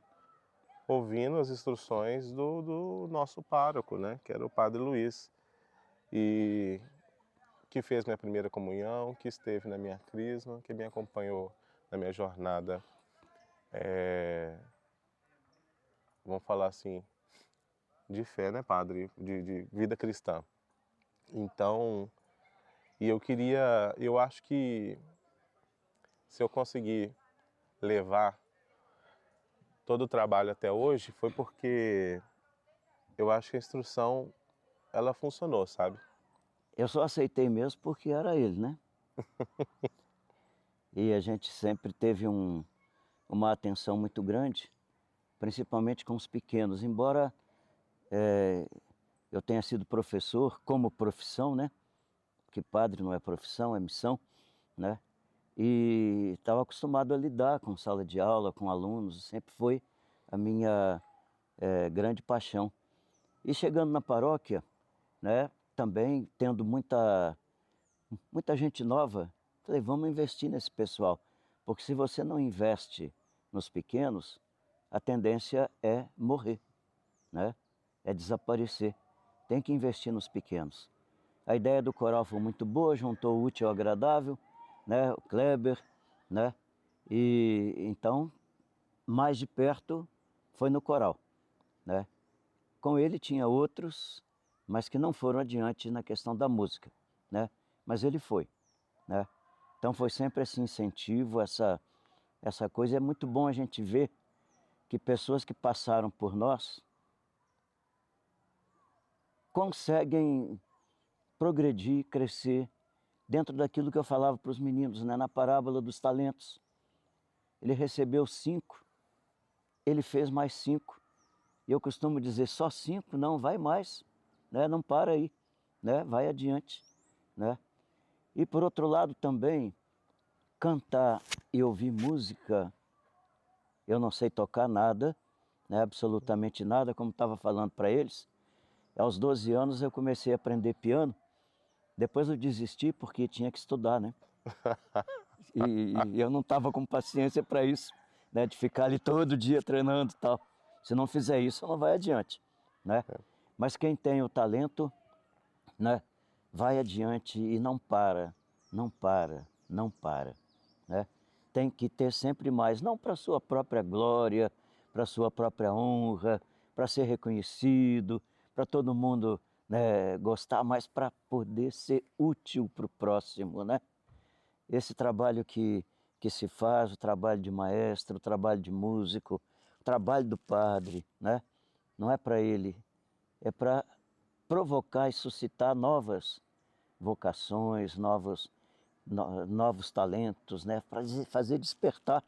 ouvindo as instruções do nosso pároco, né, que era o Padre Luiz, e que fez minha primeira comunhão, que esteve na minha crisma, que me acompanhou na minha jornada, vamos falar assim, de fé, né, padre? De vida cristã. Então, eu acho que se eu conseguir levar todo o trabalho até hoje, foi porque eu acho que a instrução, ela funcionou, sabe? Eu só aceitei mesmo porque era ele, né? E a gente sempre teve uma atenção muito grande, principalmente com os pequenos. Embora eu tenha sido professor como profissão, né? Porque padre não é profissão, é missão, né? E estava acostumado a lidar com sala de aula, com alunos, sempre foi a minha grande paixão. E chegando na paróquia, né? Também tendo muita gente nova, falei, vamos investir nesse pessoal. Porque se você não investe nos pequenos, a tendência é morrer, né? É desaparecer. Tem que investir nos pequenos. A ideia do coral foi muito boa, juntou o útil ao agradável, né? O Kleber, né? E então, mais de perto, foi no coral, né? Com ele tinha outros, mas que não foram adiante na questão da música, né? Mas ele foi, né? Então foi sempre esse incentivo, essa coisa. É muito bom a gente ver que pessoas que passaram por nós conseguem progredir, crescer dentro daquilo que eu falava para os meninos, né? Na parábola dos talentos. Ele recebeu 5, ele fez mais 5. E eu costumo dizer, só 5? Não, vai mais, né? Não para aí, né? Vai adiante, né? E por outro lado também, cantar e ouvir música, eu não sei tocar nada, né? Absolutamente nada, como estava falando para eles. Aos 12 anos eu comecei a aprender piano, depois eu desisti porque tinha que estudar, né? E eu não estava com paciência para isso, né? De ficar ali todo dia treinando e tal. Se não fizer isso, não vai adiante, né? Mas quem tem o talento, né? Vai adiante e não para, não para, não para, né? Tem que ter sempre mais, não para sua própria glória, para sua própria honra, para ser reconhecido, para todo mundo, né, gostar, mas para poder ser útil para o próximo, né? Esse trabalho que se faz, o trabalho de maestro, o trabalho de músico, o trabalho do padre, né? Não é para ele, é para provocar e suscitar novas vocações, novos talentos, né? Para fazer despertar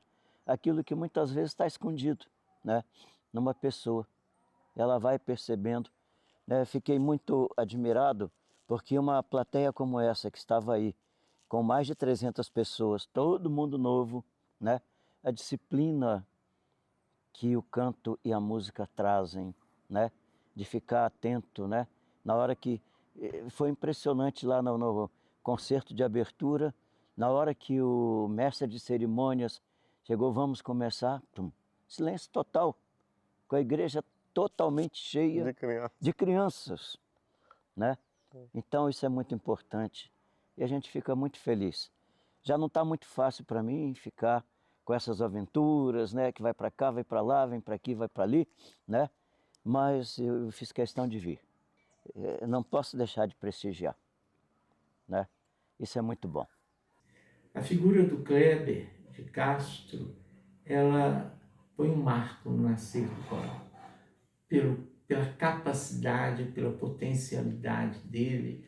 aquilo que muitas vezes está escondido, né? Numa pessoa. Ela vai percebendo, né? Fiquei muito admirado porque uma plateia como essa que estava aí, com mais de 300 pessoas, todo mundo novo, né? A disciplina que o canto e a música trazem, né? De ficar atento, né? Na hora que foi impressionante lá no concerto de abertura, na hora que o mestre de cerimônias chegou, vamos começar, tum, silêncio total, com a igreja totalmente cheia de crianças, né? Então isso é muito importante e a gente fica muito feliz. Já não está muito fácil para mim ficar com essas aventuras, né? Que vai para cá, vai para lá, vem para aqui, vai para ali, né? Mas eu fiz questão de vir. Não posso deixar de prestigiar, né? Isso é muito bom. A figura do Kleber de Castro, ela foi um marco no nascer do coral. Pela capacidade, pela potencialidade dele,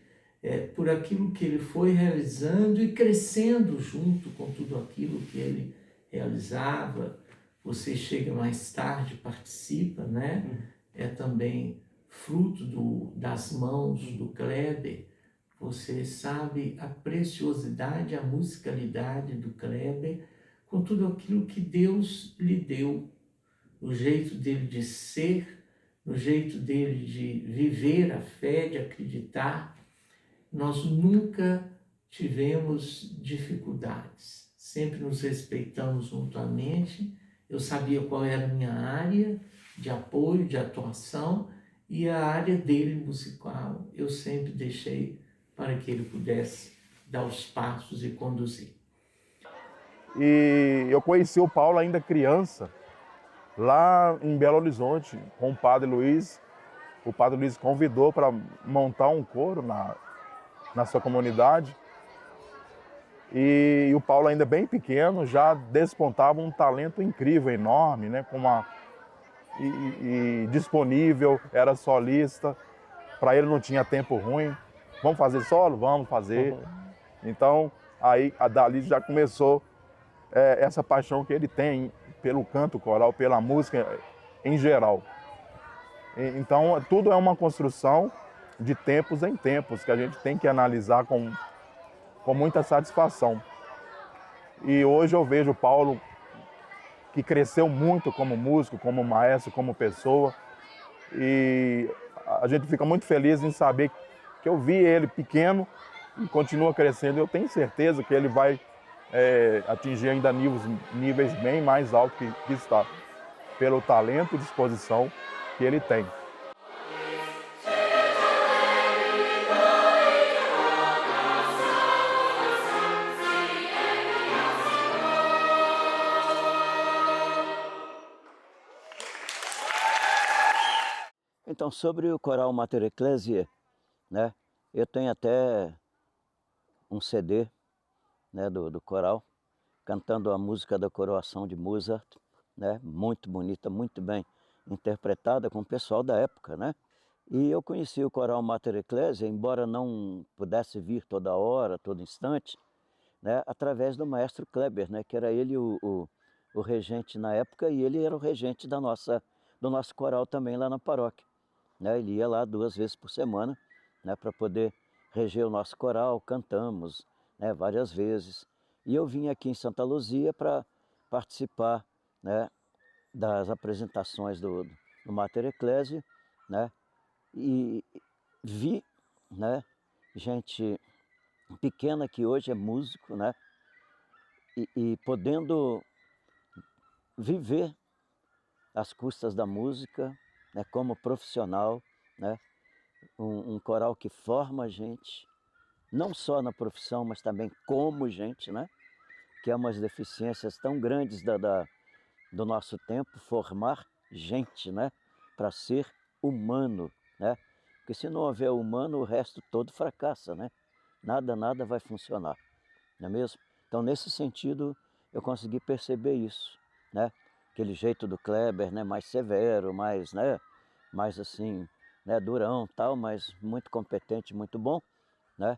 por aquilo que ele foi realizando e crescendo junto com tudo aquilo que ele realizava. Você chega mais tarde, participa, né? É também fruto das mãos do Kleber. Você sabe a preciosidade, a musicalidade do Kleber com tudo aquilo que Deus lhe deu, no jeito dele de ser, no jeito dele de viver a fé, de acreditar. Nós nunca tivemos dificuldades, sempre nos respeitamos mutuamente. Eu sabia qual era a minha área de apoio, de atuação, e a área dele musical eu sempre deixei para que ele pudesse dar os passos e conduzir. E eu conheci o Paulo ainda criança, lá em Belo Horizonte, com o Padre Luiz. O Padre Luiz convidou para montar um coro na sua comunidade. E o Paulo, ainda bem pequeno, já despontava um talento incrível, enorme, né? E disponível, era solista. Para ele não tinha tempo ruim. Vamos fazer solo? Vamos fazer. Então, aí dali já começou essa paixão que ele tem pelo canto coral, pela música em geral. Então, tudo é uma construção de tempos em tempos, que a gente tem que analisar com muita satisfação. E hoje eu vejo o Paulo, que cresceu muito como músico, como maestro, como pessoa. E a gente fica muito feliz em saber que eu vi ele pequeno e continua crescendo. Eu tenho certeza que ele vai atingir ainda níveis bem mais altos que está, pelo talento e disposição que ele tem. Então, sobre o coral Mater Ecclesiae, né, eu tenho até um CD, né, do coral, cantando a música da coroação de Mozart, né, muito bonita, muito bem interpretada com o pessoal da época, né? E eu conheci o coral Mater Ecclesiae, embora não pudesse vir toda hora, todo instante, né, através do maestro Kleber, né, que era ele o regente na época, e ele era o regente do nosso coral também lá na paróquia. Né, ele ia lá 2 vezes por semana, né, para poder reger o nosso coral, cantamos, né, várias vezes. E eu vim aqui em Santa Luzia para participar, né, das apresentações do Mater Ecclesiae, né, e vi, né, gente pequena que hoje é músico, né, e podendo viver às custas da música, né, como profissional, né, um coral que forma a gente, não só na profissão, mas também como gente, né, que é umas deficiências tão grandes do nosso tempo, formar gente, né, para ser humano, né, porque se não houver humano, o resto todo fracassa, né, nada vai funcionar, não é mesmo? Então, nesse sentido, eu consegui perceber isso, né, aquele jeito do Kleber, né, mais severo, mais, né, mais assim, né, durão, tal, mas muito competente, muito bom, né?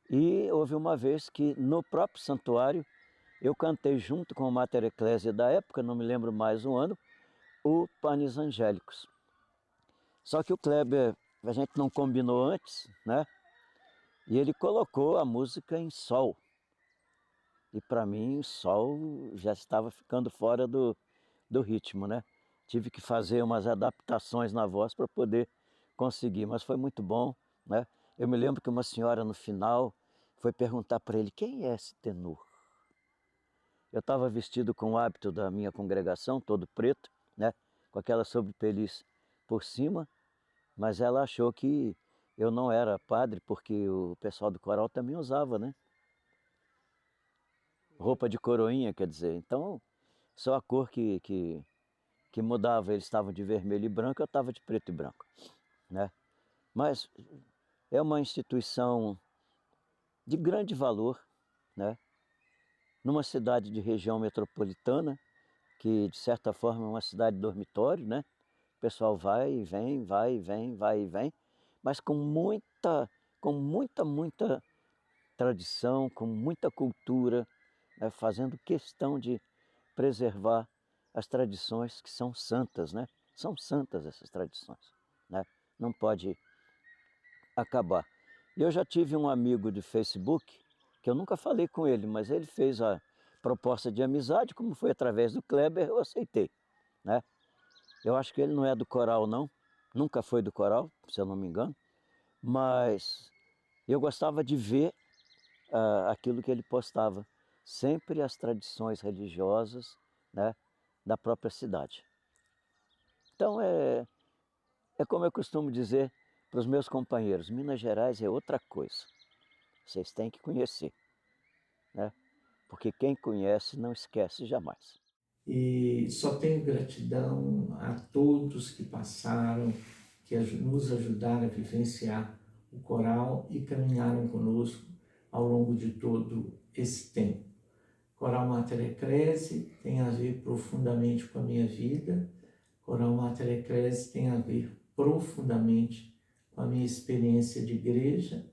E houve uma vez que no próprio santuário eu cantei junto com o Mater Ecclesiae da época, não me lembro mais o ano, o Panis Angélicos. Só que o Kleber, a gente não combinou antes, né? E ele colocou a música em sol. E para mim, o sol já estava ficando fora do ritmo, né? tive que fazer umas adaptações na voz para poder conseguir, mas foi muito bom, né? Eu me lembro que uma senhora no final foi perguntar para ele, quem é esse tenor? Eu estava vestido com o hábito da minha congregação, todo preto, né? Com aquela sobrepeliz por cima, mas ela achou que eu não era padre, porque o pessoal do coral também usava, né? Roupa de coroinha, quer dizer. Então, só a cor que mudava. Eles estavam de vermelho e branco, eu estava de preto e branco, né? Mas é uma instituição de grande valor, né? Numa cidade de região metropolitana, que de certa forma é uma cidade dormitório, né? O pessoal vai e vem, vai e vem, vai e vem, mas com muita tradição, com muita cultura, né? Fazendo questão de preservar as tradições que são santas, né? São santas essas tradições, né? Não pode acabar. E eu já tive um amigo de Facebook, que eu nunca falei com ele, mas ele fez a proposta de amizade, como foi através do Kleber, eu aceitei, né? Eu acho que ele não é do coral não, nunca foi do coral, se eu não me engano, mas eu gostava de ver aquilo que ele postava, sempre as tradições religiosas, né, da própria cidade. Então é como eu costumo dizer para os meus companheiros, Minas Gerais é outra coisa, vocês têm que conhecer, né? Porque quem conhece não esquece jamais. E só tenho gratidão a todos que passaram, que nos ajudaram a vivenciar o coral e caminharam conosco ao longo de todo esse tempo. Coral Mater Ecclesiae tem a ver profundamente com a minha vida. Coral Mater Ecclesiae tem a ver profundamente com a minha experiência de igreja.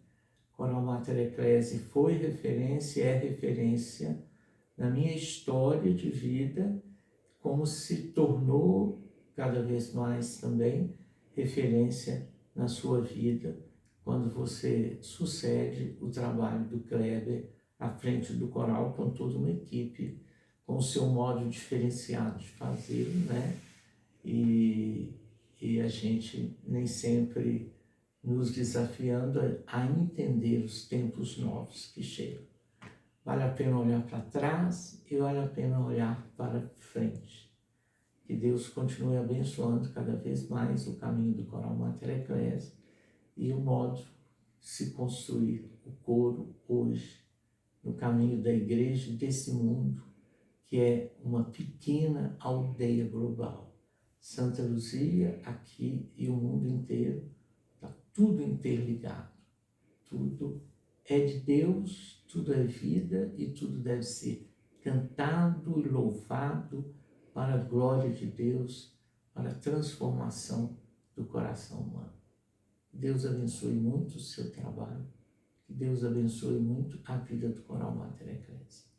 Coral Mater Ecclesiae foi referência e é referência na minha história de vida, como se tornou cada vez mais também referência na sua vida, quando você sucede o trabalho do Kleber à frente do coral com toda uma equipe, com o seu modo diferenciado de fazer, né? E a gente nem sempre nos desafiando a entender os tempos novos que chegam. Vale a pena olhar para trás e vale a pena olhar para frente. Que Deus continue abençoando cada vez mais o caminho do Coral Mater Ecclesiae e o modo de se construir o coro hoje, no caminho da igreja desse mundo, que é uma pequena aldeia global. Santa Luzia, aqui e o mundo inteiro, está tudo interligado. Tudo é de Deus, tudo é vida e tudo deve ser cantado e louvado para a glória de Deus, para a transformação do coração humano. Deus abençoe muito o seu trabalho, que Deus abençoe muito a vida do Coral Mater Ecclesiae.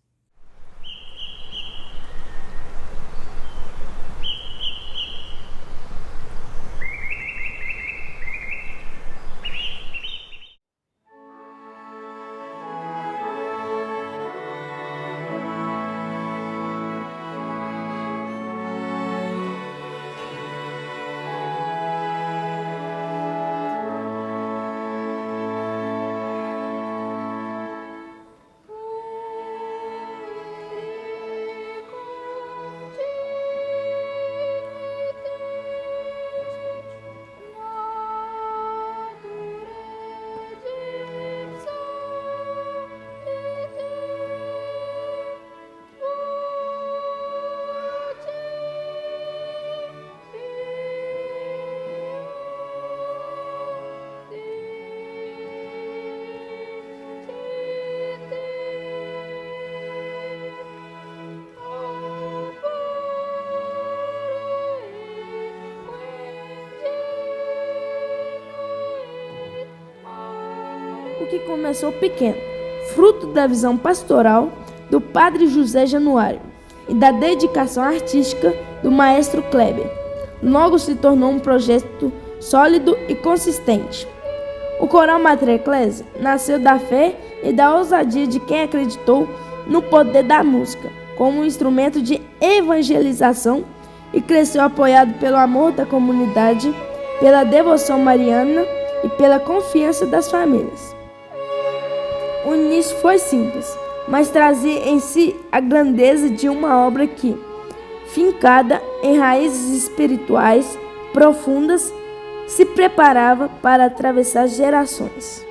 O que começou pequeno, fruto da visão pastoral do padre José Januário e da dedicação artística do maestro Kleber, logo se tornou um projeto sólido e consistente. O Coral Mater Ecclesiae nasceu da fé e da ousadia de quem acreditou no poder da música como um instrumento de evangelização e cresceu apoiado pelo amor da comunidade, pela devoção mariana e pela confiança das famílias. O início foi simples, mas trazia em si a grandeza de uma obra que, fincada em raízes espirituais profundas, se preparava para atravessar gerações.